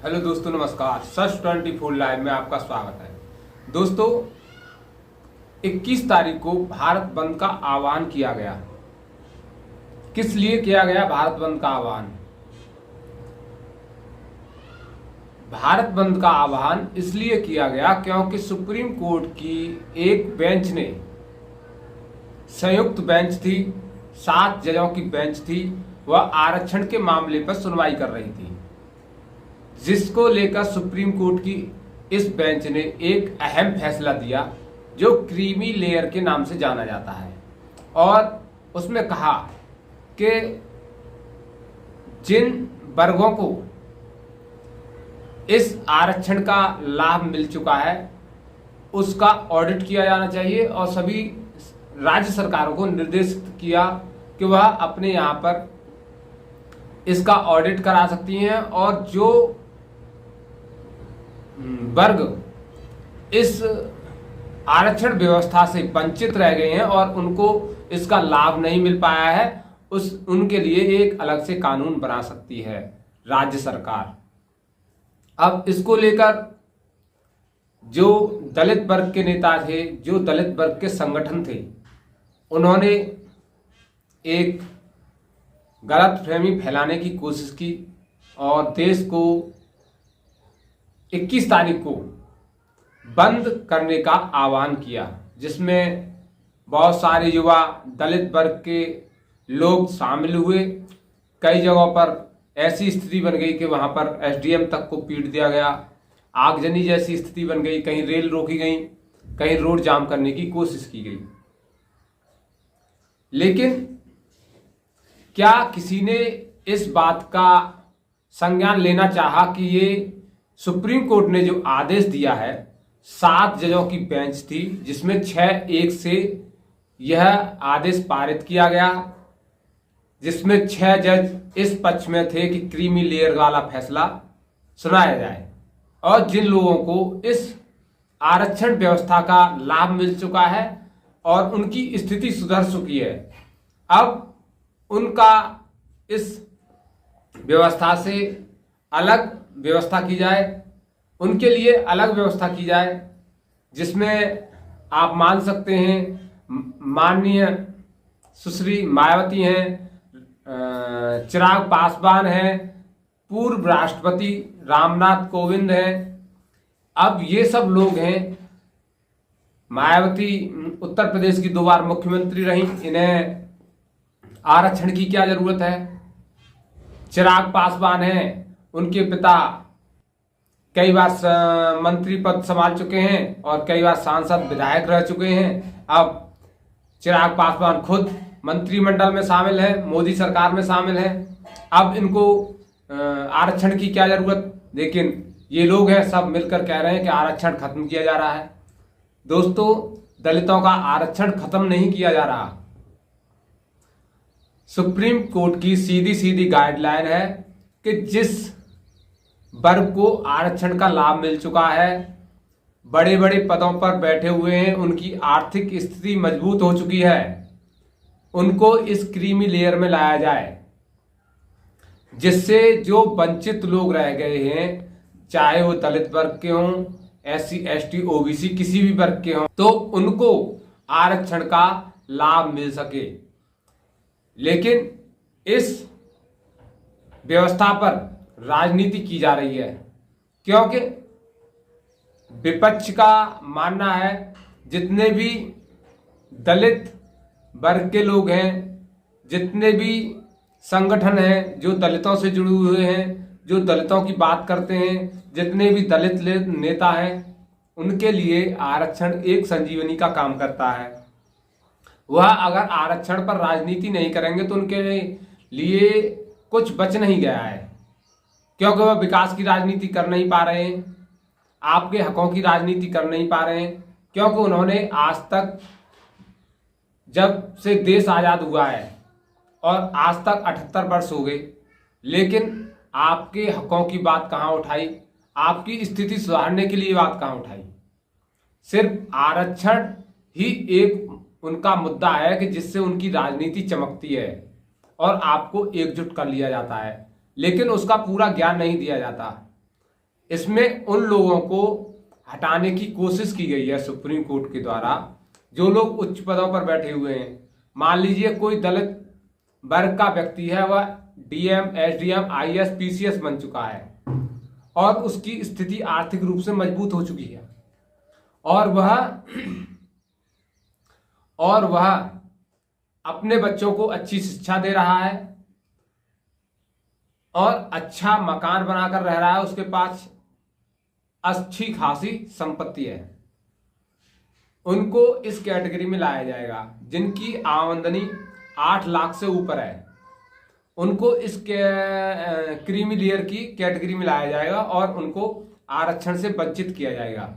Hello दोस्तों, नमस्कार। सच 24 live में आपका स्वागत है। दोस्तों, 21 तारीख को भारत बंद का आह्वान किया गया। किस लिए किया गया भारत बंद का आह्वान? भारत बंद का आह्वान इसलिए किया गया क्योंकि सुप्रीम कोर्ट की एक बेंच ने, संयुक्त बेंच थी, 7 जजों की बेंच थी, वह आरक्षण के मामले पर सुनवाई कर रही थी, जिसको लेकर सुप्रीम कोर्ट की इस बेंच ने एक अहम फैसला दिया जो क्रीमी लेयर के नाम से जाना जाता है। और उसमें कहा कि जिन वर्गों को इस आरक्षण का लाभ मिल चुका है उसका ऑडिट किया जाना चाहिए और सभी राज्य सरकारों को निर्देशित किया कि वह अपने यहाँ पर इसका ऑडिट करा सकती हैं, और जो वर्ग इस आरक्षण व्यवस्था से वंचित रह गए हैं और उनको इसका लाभ नहीं मिल पाया है, उनके लिए एक अलग से कानून बना सकती है राज्य सरकार। अब इसको लेकर जो दलित वर्ग के नेता थे, जो दलित वर्ग के संगठन थे, उन्होंने एक गलतफहमी फैलाने की कोशिश की और देश को 21 तारीख को बंद करने का आह्वान किया, जिसमें बहुत सारे युवा दलित वर्ग के लोग शामिल हुए। कई जगहों पर ऐसी स्थिति बन गई कि वहां पर एसडीएम तक को पीट दिया गया, आगजनी जैसी स्थिति बन गई, कहीं रेल रोकी गई, कहीं रोड जाम करने की कोशिश की गई। लेकिन क्या किसी ने इस बात का संज्ञान लेना चाहा कि ये सुप्रीम कोर्ट ने जो आदेश दिया है, 7 जजों की बेंच थी जिसमें 6-1 से यह आदेश पारित किया गया, जिसमें 6 जज इस पक्ष में थे कि क्रीमी लेयर वाला फैसला सुनाया जाए और जिन लोगों को इस आरक्षण व्यवस्था का लाभ मिल चुका है और उनकी स्थिति सुधर चुकी है, अब उनका इस व्यवस्था से अलग व्यवस्था की जाए, उनके लिए अलग व्यवस्था की जाए, जिसमें आप मान सकते हैं माननीय सुश्री मायावती हैं, चिराग पासवान हैं, पूर्व राष्ट्रपति रामनाथ कोविंद हैं। अब ये सब लोग हैं। मायावती उत्तर प्रदेश की 2 बार मुख्यमंत्री रहीं, इन्हें आरक्षण की क्या जरूरत है? चिराग पासवान हैं, उनके पिता कई बार मंत्री पद संभाल चुके हैं और कई बार सांसद विधायक रह चुके हैं। अब चिराग पासवान खुद मंत्रिमंडल में शामिल है, मोदी सरकार में शामिल है। अब इनको आरक्षण की क्या जरूरत? लेकिन ये लोग हैं, सब मिलकर कह रहे हैं कि आरक्षण खत्म किया जा रहा है। दोस्तों, दलितों का आरक्षण खत्म नहीं किया जा रहा। सुप्रीम कोर्ट की सीधी सीधी गाइडलाइन है कि जिस वर्ग को आरक्षण का लाभ मिल चुका है, बड़े बड़े पदों पर बैठे हुए हैं, उनकी आर्थिक स्थिति मजबूत हो चुकी है, उनको इस क्रीमी लेयर में लाया जाए, जिससे जो वंचित लोग रह गए हैं, चाहे वो दलित वर्ग के हों, SC ST OBC किसी भी वर्ग के हों, तो उनको आरक्षण का लाभ मिल सके। लेकिन इस व्यवस्था पर राजनीति की जा रही है, क्योंकि विपक्ष का मानना है जितने भी दलित वर्ग के लोग हैं, जितने भी संगठन हैं जो दलितों से जुड़े हुए हैं, जो दलितों की बात करते हैं, जितने भी दलित नेता हैं, उनके लिए आरक्षण एक संजीवनी का काम करता है। वह अगर आरक्षण पर राजनीति नहीं करेंगे तो उनके लिए कुछ बच नहीं गया है, क्योंकि वह विकास की राजनीति कर नहीं पा रहे हैं, आपके हकों की राजनीति कर नहीं पा रहे हैं, क्योंकि उन्होंने आज तक, जब से देश आज़ाद हुआ है और आज तक 78 वर्ष हो गए, लेकिन आपके हकों की बात कहाँ उठाई, आपकी स्थिति सुधारने के लिए बात कहाँ उठाई? सिर्फ आरक्षण ही एक उनका मुद्दा है कि जिससे उनकी राजनीति चमकती है और आपको एकजुट कर लिया जाता है, लेकिन उसका पूरा ज्ञान नहीं दिया जाता। इसमें उन लोगों को हटाने की कोशिश की गई है सुप्रीम कोर्ट के द्वारा जो लोग उच्च पदों पर बैठे हुए हैं। मान लीजिए कोई दलित वर्ग का व्यक्ति है, वह डीएम, एसडीएम, आईएएस, पीसीएस बन चुका है और उसकी स्थिति आर्थिक रूप से मजबूत हो चुकी है और वह अपने बच्चों को अच्छी शिक्षा दे रहा है और अच्छा मकान बनाकर रह रहा है, उसके पास अच्छी खासी संपत्ति है। उनको इस कैटेगरी में लाया जाएगा। जिनकी आमदनी 8 लाख से ऊपर है उनको इस क्रीमी लेयर की कैटेगरी में लाया जाएगा और उनको आरक्षण से वंचित किया जाएगा।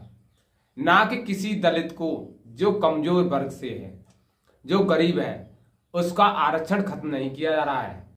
ना कि किसी दलित को जो कमजोर वर्ग से है, जो गरीब है, उसका आरक्षण खत्म नहीं किया जा रहा है।